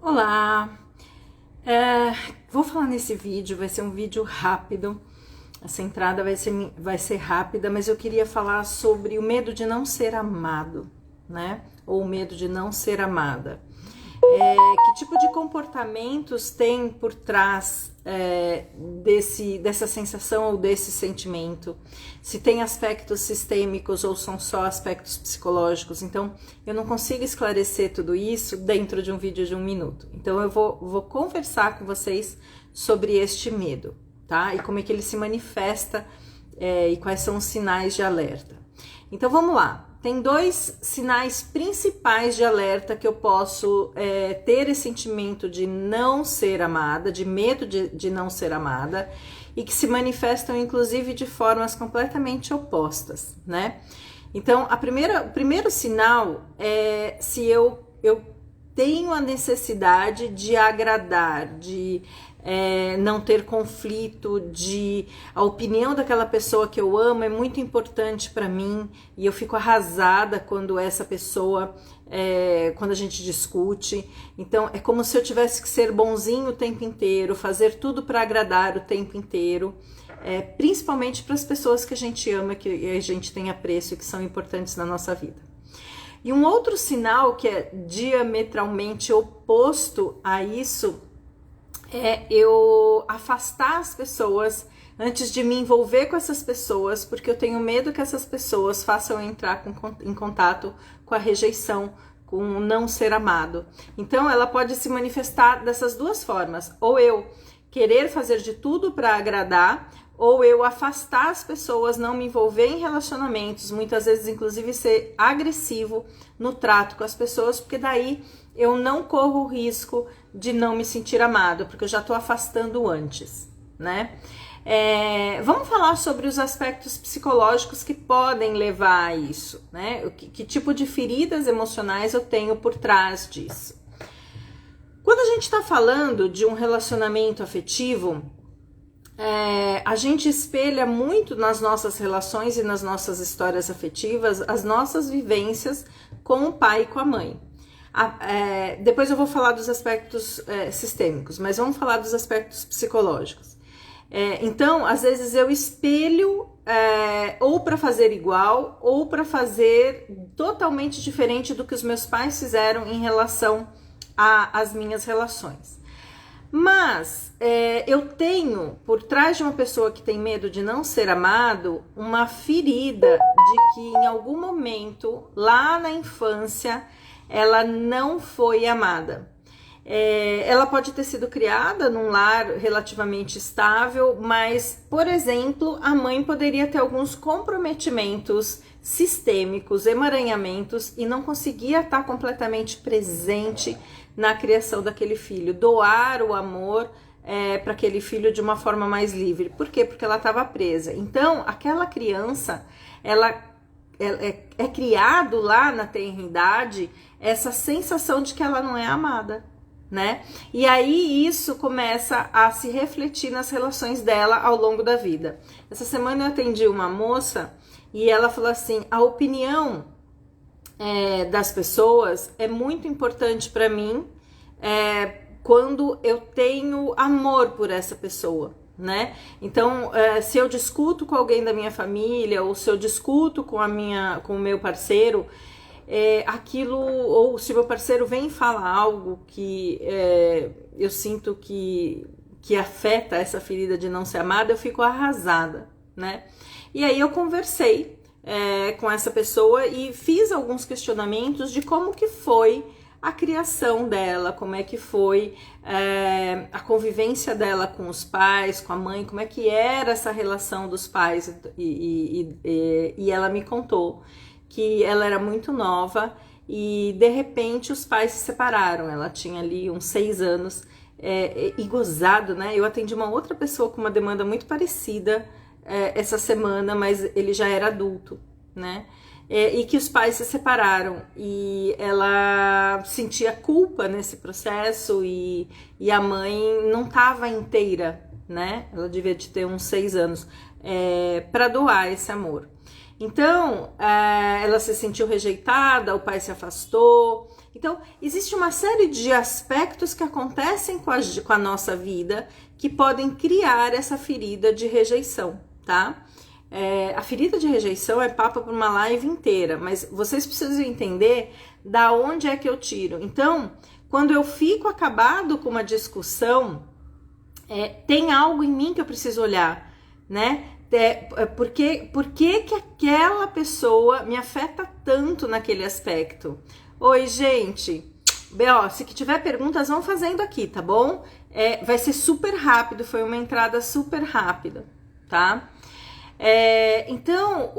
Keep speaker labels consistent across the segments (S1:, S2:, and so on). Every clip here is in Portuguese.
S1: Olá! Vou falar nesse vídeo, vai ser um vídeo rápido. Essa entrada vai ser rápida, mas eu queria falar sobre o medo de não ser amado, né? Ou o medo de não ser amada. Que tipo de comportamentos tem por trás dessa sensação ou desse sentimento? Se tem aspectos sistêmicos ou são só aspectos psicológicos? Então, eu não consigo esclarecer tudo isso dentro de um vídeo de 1 minuto. Então, eu vou conversar com vocês sobre este medo, tá? E como é que ele se manifesta e quais são os sinais de alerta. Então, vamos lá. Tem 2 sinais principais de alerta que eu posso ter esse sentimento de não ser amada, de medo de não ser amada, e que se manifestam inclusive de formas completamente opostas, né? Então, o primeiro sinal é se eu tenho a necessidade de agradar, de não ter conflito, a opinião daquela pessoa que eu amo é muito importante para mim e eu fico arrasada quando essa pessoa, quando a gente discute. Então é como se eu tivesse que ser bonzinho o tempo inteiro, fazer tudo para agradar o tempo inteiro, principalmente para as pessoas que a gente ama, que a gente tem apreço e que são importantes na nossa vida. E um outro sinal que é diametralmente oposto a isso é eu afastar as pessoas antes de me envolver com essas pessoas, porque eu tenho medo que essas pessoas façam eu entrar em contato com a rejeição, com o não ser amado. Então ela pode se manifestar dessas 2 formas, ou eu querer fazer de tudo para agradar, ou eu afastar as pessoas, não me envolver em relacionamentos, muitas vezes inclusive ser agressivo no trato com as pessoas, porque daí eu não corro o risco de não me sentir amado, porque eu já estou afastando antes, né? Vamos falar sobre os aspectos psicológicos que podem levar a isso, né? Que tipo de feridas emocionais eu tenho por trás disso? Quando a gente está falando de um relacionamento afetivo, a gente espelha muito nas nossas relações e nas nossas histórias afetivas as nossas vivências com o pai e com a mãe. Depois eu vou falar dos aspectos sistêmicos, mas vamos falar dos aspectos psicológicos. Então, às vezes eu espelho ou para fazer igual ou para fazer totalmente diferente do que os meus pais fizeram em relação às minhas relações. Mas eu tenho, por trás de uma pessoa que tem medo de não ser amado, uma ferida de que em algum momento, lá na infância, ela não foi amada. Ela pode ter sido criada num lar relativamente estável, mas, por exemplo, a mãe poderia ter alguns comprometimentos sistêmicos, emaranhamentos, e não conseguia estar completamente presente na criação daquele filho, doar o amor para aquele filho de uma forma mais livre. Por quê? Porque ela estava presa. Então, aquela criança, ela é criado lá na tenridade essa sensação de que ela não é amada, né? E aí isso começa a se refletir nas relações dela ao longo da vida. Essa semana eu atendi uma moça e ela falou assim: a opinião das pessoas é muito importante para mim quando eu tenho amor por essa pessoa, né? Então, se eu discuto com alguém da minha família ou se eu discuto com o meu parceiro, aquilo, ou se meu parceiro vem falar algo que eu sinto que afeta essa ferida de não ser amada, eu fico arrasada, né? E aí eu conversei com essa pessoa e fiz alguns questionamentos de como que foi a criação dela, como é que foi a convivência dela com os pais, com a mãe, como é que era essa relação dos pais, e ela me contou que ela era muito nova e de repente os pais se separaram. Ela tinha ali uns 6 anos e gozado, né? Eu atendi uma outra pessoa com uma demanda muito parecida essa semana, mas ele já era adulto, né? E que os pais se separaram e ela sentia culpa nesse processo e a mãe não estava inteira, né? Ela devia de ter uns 6 anos para doar esse amor. Então, ela se sentiu rejeitada, o pai se afastou Então, existe uma série de aspectos que acontecem com a nossa vida que podem criar essa ferida de rejeição, tá? A ferida de rejeição é papo para uma live inteira, mas vocês precisam entender da onde é que eu tiro. Então, quando eu fico acabado com uma discussão, tem algo em mim que eu preciso olhar, né? Por que aquela pessoa me afeta tanto naquele aspecto? Oi, gente. Se tiver perguntas, vão fazendo aqui, tá bom? Vai ser super rápido, foi uma entrada super rápida, tá? Então,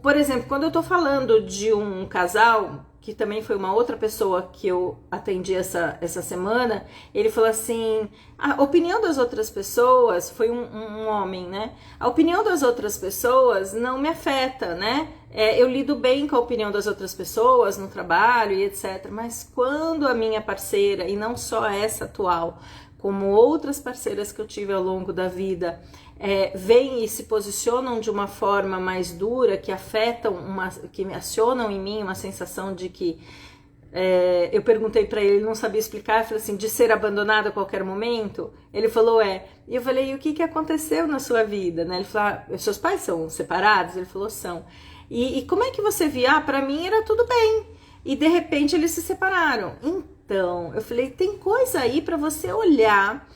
S1: por exemplo, quando eu tô falando de um casal, que também foi uma outra pessoa que eu atendi essa semana, ele falou assim, a opinião das outras pessoas, foi um homem, né? A opinião das outras pessoas não me afeta, né? Eu lido bem com a opinião das outras pessoas no trabalho e etc. Mas quando a minha parceira, e não só essa atual, como outras parceiras que eu tive ao longo da vida, vêm e se posicionam de uma forma mais dura, que afetam, que me acionam em mim uma sensação de que eu perguntei para ele, ele não sabia explicar, eu falei assim, de ser abandonado a qualquer momento. Ele falou, E eu falei, e o que aconteceu na sua vida, né? Ele falou, seus pais são separados? Ele falou, são. E como é que você via? Para mim era tudo bem. E de repente eles se separaram. Então, eu falei, tem coisa aí para você olhar,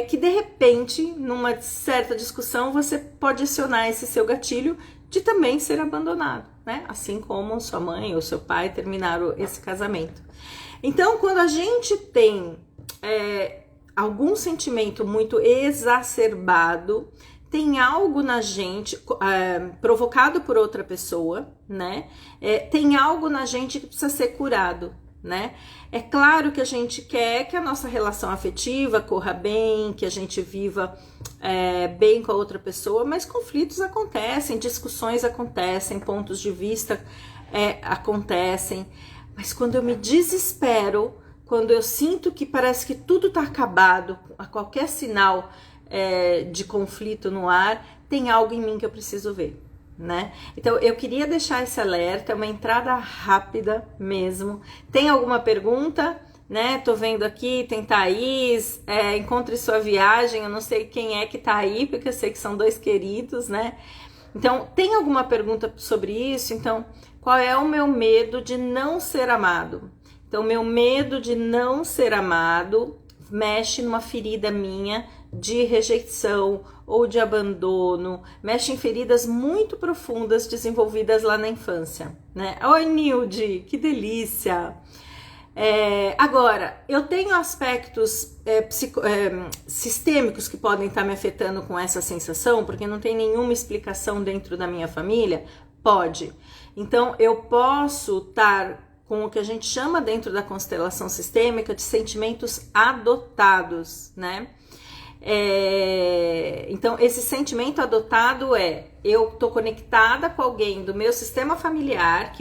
S1: que de repente, numa certa discussão, você pode acionar esse seu gatilho de também ser abandonado, né? Assim como sua mãe ou seu pai terminaram esse casamento. Então, quando a gente tem algum sentimento muito exacerbado, tem algo na gente provocado por outra pessoa, né? Tem algo na gente que precisa ser curado, né? É claro que a gente quer que a nossa relação afetiva corra bem, que a gente viva bem com a outra pessoa, mas conflitos acontecem, discussões acontecem, pontos de vista acontecem. Mas quando eu me desespero, quando eu sinto que parece que tudo tá acabado, a qualquer sinal de conflito no ar, tem algo em mim que eu preciso ver, né? Então eu queria deixar esse alerta, uma entrada rápida mesmo. Tem alguma pergunta, né? Tô vendo aqui, tem Thaís, encontre sua viagem, eu não sei quem é que tá aí, porque eu sei que são dois queridos, né? Então, tem alguma pergunta sobre isso? Então, qual é o meu medo de não ser amado? Então, meu medo de não ser amado mexe numa ferida minha de rejeição ou de abandono, mexe em feridas muito profundas desenvolvidas lá na infância, né? Oi, Nilde, que delícia! Agora, eu tenho aspectos sistêmicos que podem estar me afetando com essa sensação, porque não tem nenhuma explicação dentro da minha família? Pode. Então, eu posso estar com o que a gente chama dentro da constelação sistêmica de sentimentos adotados, né? Então, esse sentimento adotado eu tô conectada com alguém do meu sistema familiar,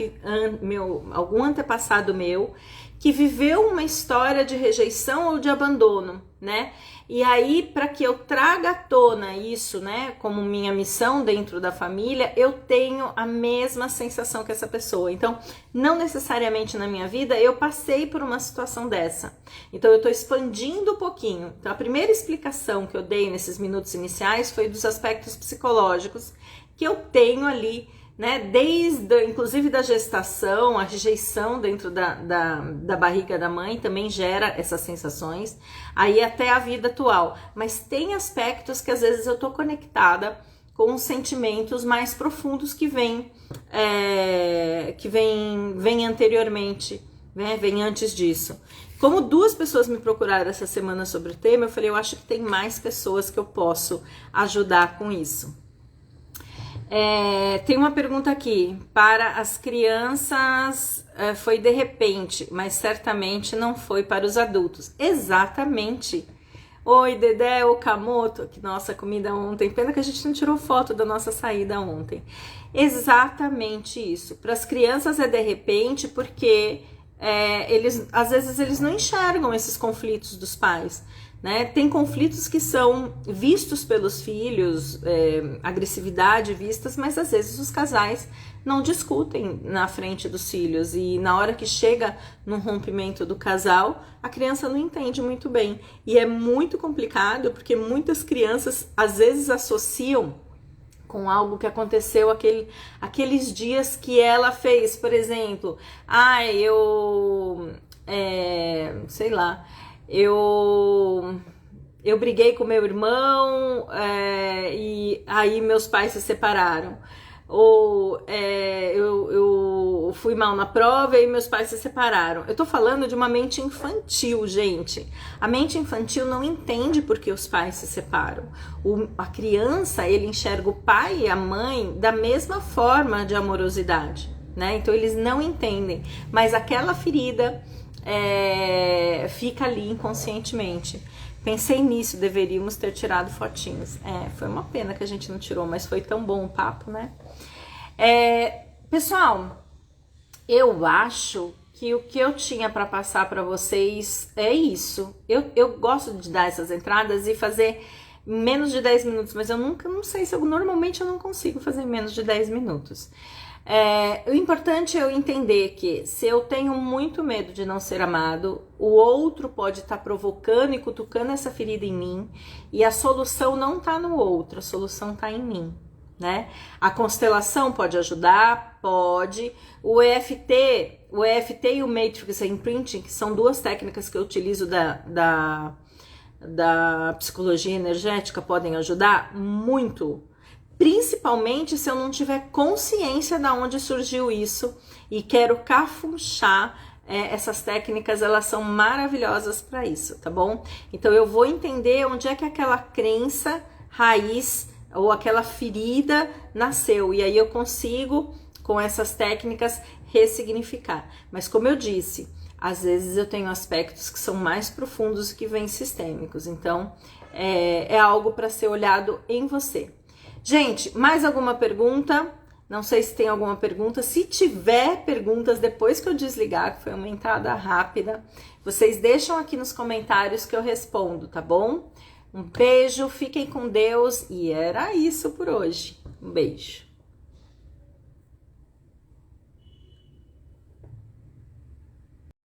S1: algum antepassado meu, que viveu uma história de rejeição ou de abandono, né? E aí, para que eu traga à tona isso, né, como minha missão dentro da família, eu tenho a mesma sensação que essa pessoa. Então, não necessariamente na minha vida eu passei por uma situação dessa. Então, eu estou expandindo um pouquinho. Então, a primeira explicação que eu dei nesses minutos iniciais foi dos aspectos psicológicos que eu tenho ali, né, inclusive da gestação, a rejeição dentro da barriga da mãe também gera essas sensações, aí até a vida atual. Mas tem aspectos que às vezes eu tô conectada com os sentimentos mais profundos que vêm anteriormente, né, vem antes disso. Como 2 pessoas me procuraram essa semana sobre o tema, eu falei, eu acho que tem mais pessoas que eu posso ajudar com isso. Tem uma pergunta aqui, para as crianças foi de repente, mas certamente não foi para os adultos. Exatamente. Oi, Dedé Okamoto, que nossa comida ontem, pena que a gente não tirou foto da nossa saída ontem. Exatamente isso. Para as crianças é de repente porque às vezes eles não enxergam esses conflitos dos pais, né? Tem conflitos que são vistos pelos filhos, agressividade vistas, mas às vezes os casais não discutem na frente dos filhos, e na hora que chega no rompimento do casal, a criança não entende muito bem, e é muito complicado porque muitas crianças às vezes associam com algo que aconteceu aqueles dias que ela fez, por exemplo, sei lá, eu briguei com meu irmão, e aí meus pais se separaram. Ou eu fui mal na prova e meus pais se separaram. Eu tô falando de uma mente infantil, gente. A mente infantil não entende por que os pais se separam. A criança, ele enxerga o pai e a mãe da mesma forma de amorosidade, né? Então eles não entendem, mas aquela ferida fica ali inconscientemente. Pensei nisso, deveríamos ter tirado fotinhos. Foi uma pena que a gente não tirou, mas foi tão bom o papo, né? Pessoal, eu acho que o que eu tinha para passar para vocês é isso. Eu gosto de dar essas entradas e fazer menos de 10 minutos, mas eu não sei se normalmente eu não consigo fazer menos de 10 minutos. O importante é eu entender que se eu tenho muito medo de não ser amado, o outro pode estar provocando e cutucando essa ferida em mim, e a solução não está no outro, a solução está em mim, né? A constelação pode ajudar, pode. O EFT e o Matrix Imprinting, que são duas técnicas que eu utilizo da psicologia energética, podem ajudar muito. Principalmente se eu não tiver consciência de onde surgiu isso e quero cafunchar. Essas técnicas, elas são maravilhosas para isso, tá bom? Então eu vou entender onde é que aquela crença raiz ou aquela ferida nasceu, e aí eu consigo, com essas técnicas, ressignificar. Mas como eu disse, às vezes eu tenho aspectos que são mais profundos e que vêm sistêmicos, então é algo para ser olhado em você. Gente, mais alguma pergunta? Não sei se tem alguma pergunta. Se tiver perguntas depois que eu desligar, que foi uma entrada rápida, vocês deixam aqui nos comentários que eu respondo, tá bom? Um beijo, fiquem com Deus, e era isso por hoje. Um beijo.